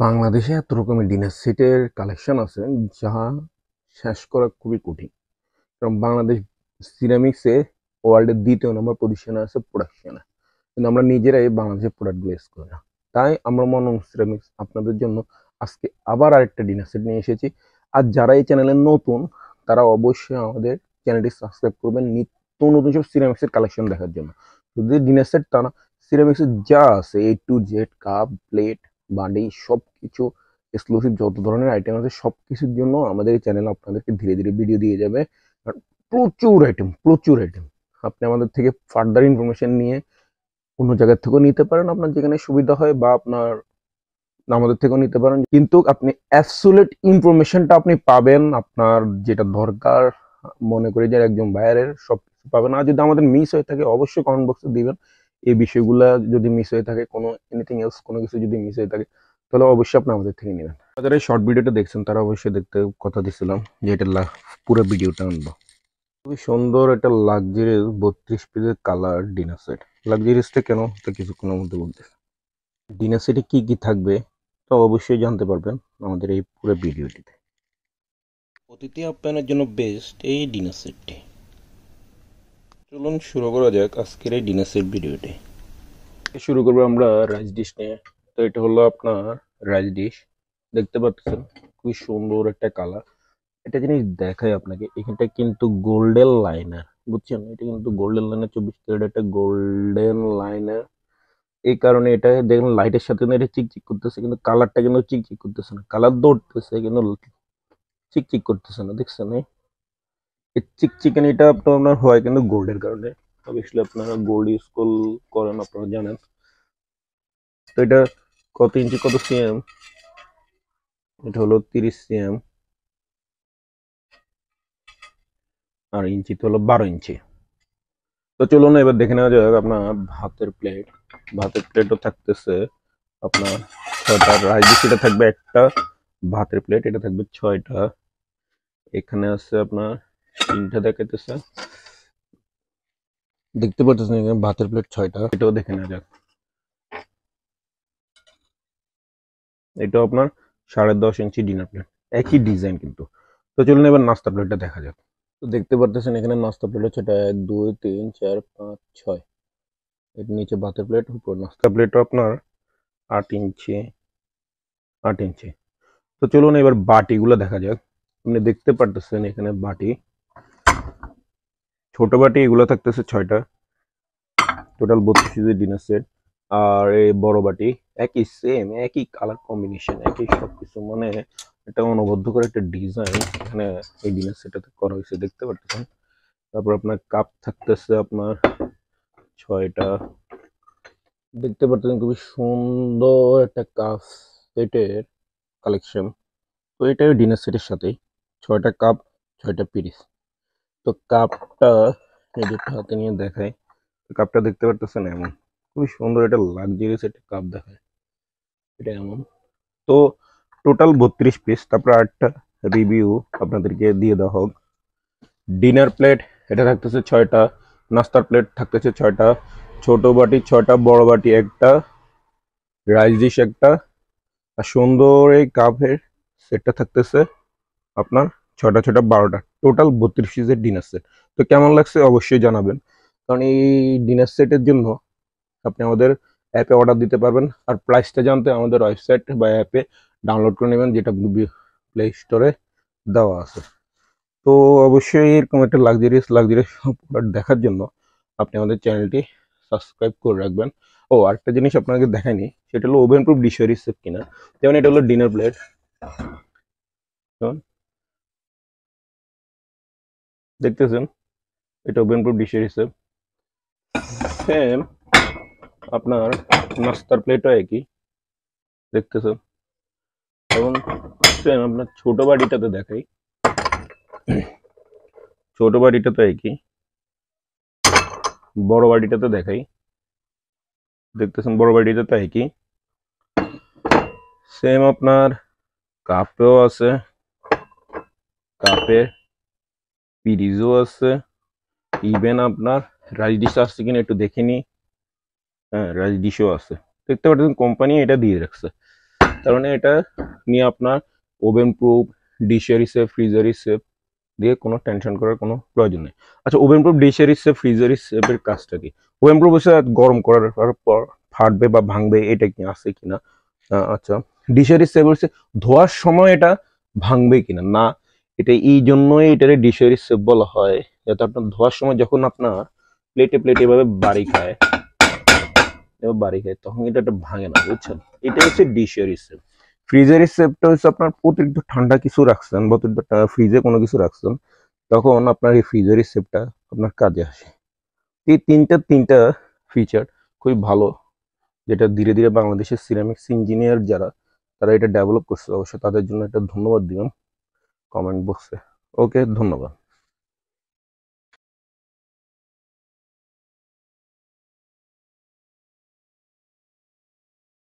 বাংলাদেশে এত রকমের ডিনার সেটের কালেকশন আছে যা শেষ করা খুবই কঠিন। কারণ বাংলাদেশ সিরামিক্সে ওয়ার্ল্ডের 2য় নম্বর পজিশনে আছে প্রোডাকশনে, কিন্তু আমরা নিজেরাই বাংলাদেশের প্রোডাক্টগুলো ইউজ করি না। তাই আমরা মনোম সিরামিক্স আপনাদের জন্য আজকে আবার আরেকটা ডিনার সেট নিয়ে এসেছি। আর যারা এই চ্যানেলে নতুন তারা অবশ্যই আমাদের চ্যানেলটি সাবস্ক্রাইব করবেন নিত্য নতুন সব সিরামিক্সের কালেকশন দেখার জন্য। যদি ডিনার সেট তা না, সিরামিক্সের যা আছে A to Z cup plate বাটি সব কিছু এক্সক্লুসিভ যত ধরনের আইটেম আছে সব কিছুর জন্য আমাদের এই চ্যানেল আপনাদেরকে ধীরে ধীরে ভিডিও দিয়ে যাবে। আর প্রচুর আইটেম প্রচুর আইটেম আপনি আমাদের থেকে ফার্দার ইনফরমেশন নিয়ে অন্য জায়গার থেকেও নিতে পারেন আপনার যেখানে সুবিধা হয়, বা আপনার আমাদের থেকেও নিতে পারেন, কিন্তু আপনি অ্যাবসোলিউট ইনফরমেশনটা আপনি পাবেন আপনার যেটা দরকার। মনে করি যে একজন বায়ারের সব কিছু পাবেন। আর যদি আমাদের মিস হয়ে থাকে অবশ্যই কমেন্ট বক্সে দিবেন এই বিষয়গুলো। যদি মিস হয়ে থাকে কোনো এনিথিং এলস কোনো কিছু যদি মিস হয়ে থাকে তাহলে অবশ্যই আপনি আমাদের থেকে নেবেন। যারা এই শর্ট ভিডিওটা দেখছেন তারা অবশ্যই দেখতে কথা দিছিলাম যে এটা পুরো ভিডিওটা আনবো। খুবই সুন্দর একটা লাক্সারিয়াস 32 পিসের কালার ডিনার সেট। লাক্সারিয়াসটা কেন তা কিছুক্ষণের মধ্যে বলতে। ডিনার সেটে কি কি থাকবে তা অবশ্যই জানতে পারবেন আমাদের এই পুরো ভিডিওটিতে। অতিথি আপ্যায়নের জন্য বেস্ট এই ডিনার সেটটি। চলুন শুরু করা যাক আজকের এই ডিনার সেট ভিডিওটি। শুরু করবো আমরা রাইস ডিশ নিয়ে। তো এটা হলো আপনার রাইস ডিশ, দেখতে পাচ্ছেন খুবই সুন্দর একটা কালার। একটা জিনিস দেখাই আপনাকে, এখানটা কিন্তু গোল্ডেন লাইনার, বুঝছেন? এটা কিন্তু গোল্ডেন লাইনার, 24 ক্যারেট একটা গোল্ডেন লাইনার। এই কারণে এটা দেখুন লাইটের সাথে কিন্তু এটা চিকচিক করতেছে, কিন্তু কালারটা কিন্তু চিকচিক করতেছে না। কালার দৌড়তেছে কিন্তু চিকচিক করতেছে না, দেখছেন? এই চিকচিকানিটা আপনার হয় কিন্তু গোল্ডের কারণে। অবভিয়াসলি আপনারা গোল্ড ইউজ করেন, আপনারা জানেন। তো এটা কত ইঞ্চি কত সিএম? এটা হলো 30 সিএম, আর ইঞ্চি তো হলো 12 ইঞ্চি। তো চলুন এবার দেখে নেওয়া যাক আপনার ভাতের প্লেট। ভাতের প্লেটও থাকতেছে আপনার 6টা। রাইস ডিশ এটা থাকবে একটা, ভাতের প্লেট এটা থাকবে 6টা। এখানে আছে আপনার 3টা দেখাইতেছে, দেখতে পাচ্ছেন এখানে ভাতের প্লেট 6টা। এটাও দেখে নেওয়া যাক। এটাও আপনার 10.5 ইঞ্চি ডিনার প্লেট, একই ডিজাইন কিন্তু। তো চলুন এবার নাস্তা প্লেটটা দেখা যাক। তো দেখতে পারতেছেন এখানে নাস্তা প্লেট হচ্ছে 1 2 3 4 5 6। এর নিচে ভাতের প্লেট, উপর নাস্তা প্লেটও আপনার 8 ইঞ্চি 8 ইঞ্চি। তো চলুন এবার বাটিগুলো দেখা যাক। আপনি দেখতে পারতেছেন এখানে বাটি, ছোট বাটি এগুলো থাকতেছে 6টা, টোটাল 32 পিসের ডিনার সেট। আর এই বড় বাটি একই সেম, একই কালার কম্বিনেশন, একই সবকিছু, মানে এটা অনবদ্য করে একটা ডিজাইন এখানে এই ডিনার সেটটাতে করা হয়েছে, দেখতে পারতেছেন। তারপর আপনার কাপ থাকতেছে আপনার 6টা, দেখতে পারতেছেন খুবই সুন্দর একটা কাপ সেটের কালেকশন। তো এটাই ডিনার সেটের সাথেই 6টা কাপ 6টা পিরিচ। তো কাপটা এই দুটো হাতে নিয়ে দেখায়। কাপটা দেখতে পারতেছেন এমন খুবই সুন্দর, এটা লাক্সারিয়াস একটা কাপ দেখায়, এটা এমন। তো টোটাল 32 পিস। তারপর আরেকটা রিভিউ আপনাদেরকে দিয়ে দেওয়া হোক। ডিনার প্লেট এটা থাকতেছে 6টা, নাস্তার প্লেট থাকতেছে 6টা, ছোট বাটি 6টা, বড় বাটি একটা, রাইস ডিশ একটা, আর সুন্দর এই কাপের সেটটা থাকতেছে আপনার 6টা 12টা, টোটাল 32 পিসের ডিনার সেট। তো কেমন লাগছে অবশ্যই জানাবেন। কারণ এই ডিনার সেটের জন্য আপনি আমাদের অ্যাপে অর্ডার দিতে পারবেন। আর প্রাইসটা জানতে আমাদের ওয়েবসাইট বা অ্যাপে ডাউনলোড করে নেবেন, যেটা প্লে স্টোরে দেওয়া আছে। তো অবশ্যই এরকম একটা লাক্সারিয়াস প্রোডাক্ট দেখার জন্য আপনি আমাদের চ্যানেলটি সাবস্ক্রাইব করে রাখবেন। ও আরেকটা জিনিস আপনাকে দেখায়নি, সেটা হলো ওভেন প্রুফ ডিশ রিসিভ কিনা। যেমন এটা হলো ডিনার প্লেট, দেখতেছেন এটা oven proof dish receive. Same আপনার নাস্তার প্লেটও একই, দেখতেছেন। এবং সেম আপনার ছোট বাটিটাতে দেখাই, ছোট বাটিটা তো একই, বড় বাটিটাতে দেখাই, দেখতেছেন বড় বাটিটা তো একই। সেম আপনার কাপেও আছে, কাপে পিরিজও আছে। ইভেন আপনার রাইস ডিশ আসছে কিনা একটু দেখে নি। হ্যাঁ রাইস ডিশও আছে, দেখতে পাচ্ছেন কোম্পানি এটা দিয়ে রাখছে। তার মানে এটা নিয়ে আপনার oven proof, dishwasher safe, freezer safe দিয়ে কোনো টেনশন করার কোনো প্রয়োজন নেই। আচ্ছা, oven proof, dishwasher safe, freezer সেফের কাজটা কি? ওভেন প্রুফ হচ্ছে গরম করার পর ফাটবে বা ভাঙবে এটা কি আছে কিনা। আচ্ছা, ডিশের সেফ হচ্ছে ধোয়ার সময় এটা ভাঙবে কিনা না, এটা এই জন্যই এটারে ডিশের সেফ বলা হয়, যাতে আপনার ধোয়ার সময় যখন আপনার প্লেটে প্লেটে এভাবে বাড়ি খায় তখন এটা ভাঙে না, বুঝছেন? এটা হচ্ছে ডিশের সেফ। ফ্রিজের সেফটা হচ্ছে আপনার অতিরিক্ত ঠান্ডা কিছু রাখছেন বা অতিরিক্ত ফ্রিজে কোনো কিছু রাখছেন, তখন আপনার এই ফ্রিজের সেফটা আপনার কাজে আসে। এই তিনটা ফিচার খুবই ভালো, যেটা ধীরে ধীরে বাংলাদেশের সিরামিক্স ইঞ্জিনিয়ার যারা তারা এটা ডেভেলপ করছে, অবশ্য তাদের জন্য একটা ধন্যবাদ দিলাম কমেন্ট বক্সে। ওকে, ধন্যবাদ।